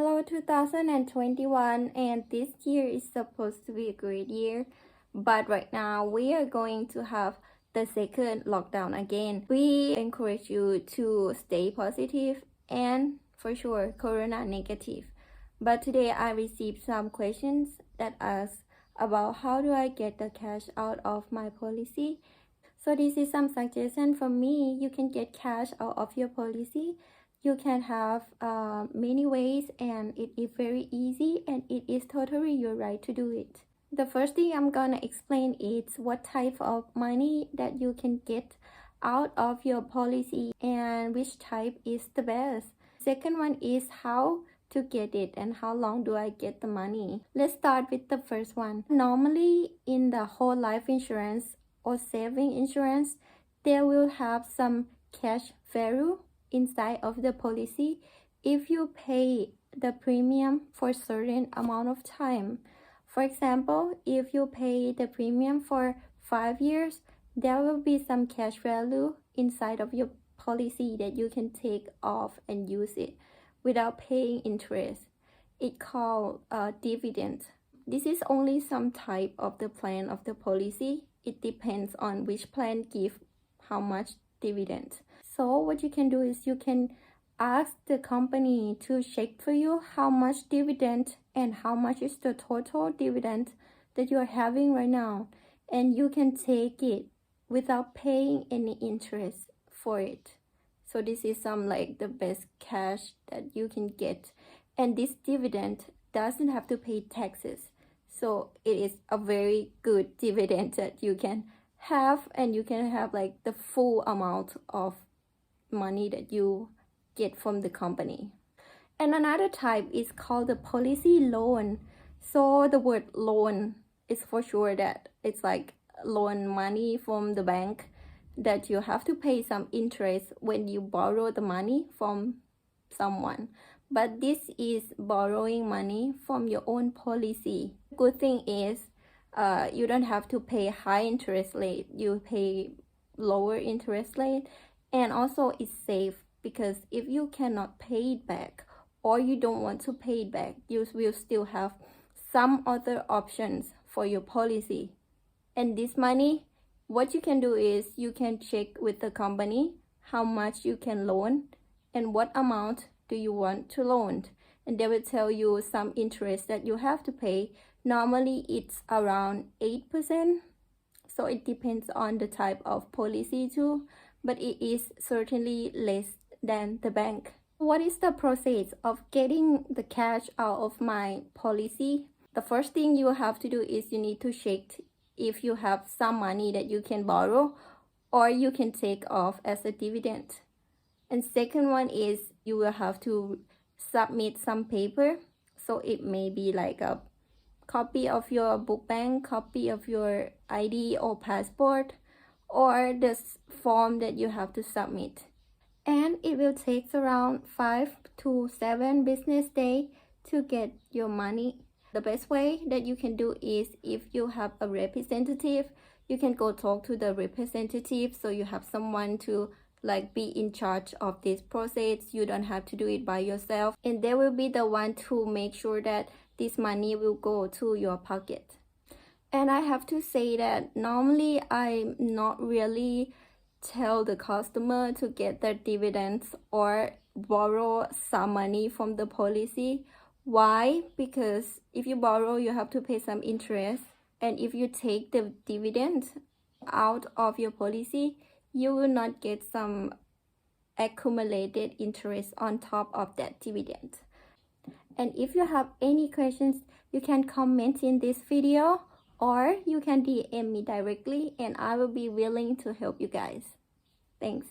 Hello 2021, and this year is supposed to be a great year, but right now we are going to have the second lockdown again. We encourage you to stay positive and for sure corona negative. But today I received some questions that ask about how do I get the cash out of my policy. So this is some suggestion from me. You can get cash out of your policy. You can have many ways, and it is very easy, and it is totally your right to do it. The first thing I'm gonna explain is what type of money that you can get out of your policy and which type is the best. Second one is how to get it and how long do I get the money. Let's start with the first one. Normally in the whole life insurance or saving insurance, they will have some cash value inside of the policy if you pay the premium for a certain amount of time. For example, if you pay the premium for 5 years, there will be some cash value inside of your policy that you can take off and use it without paying interest. It's called dividend. This is only some type of the plan of the policy. It depends on which plan give how much dividend. So what you can do is you can ask the company to check for you how much dividend and how much is the total dividend that you are having right now, and you can take it without paying any interest for it. So this is some like the best cash that you can get, and this dividend doesn't have to pay taxes. So it is a very good dividend that you can have, and you can have like the full amount of money that you get from the company. And another type is called the policy loan. So the word loan is for sure that it's like loan money from the bank that you have to pay some interest when you borrow the money from someone. But this is borrowing money from your own policy. Good thing is you don't have to pay high interest rate. You pay lower interest rate, and also it's safe because if you cannot pay it back or you don't want to pay it back, you will still have some other options for your policy. And this money, what you can do is you can check with the company how much you can loan and what amount do you want to loan, and they will tell you some interest that you have to pay. Normally it's around 8%, so it depends on the type of policy too, but it is certainly less than the bank. What is the process of getting the cash out of my policy? The first thing you have to do is you need to check if you have some money that you can borrow or you can take off as a dividend. And second one is you will have to submit some paper. So it may be like a copy of your book bank, copy of your ID or passport, or this form that you have to submit. And it will take around 5 to 7 business days to get your money. The best way that you can do is if you have a representative, you can go talk to the representative, so you have someone to like be in charge of this process. You don't have to do it by yourself, and they will be the one to make sure that this money will go to your pocket. And I have to say that normally I'm not really tell the customer to get their dividends or borrow some money from the policy. Why? Because if you borrow, you have to pay some interest, and if you take the dividend out of your policy, you will not get some accumulated interest on top of that dividend. And if you have any questions, you can comment in this video or you can DM me directly, and I will be willing to help you guys. Thanks.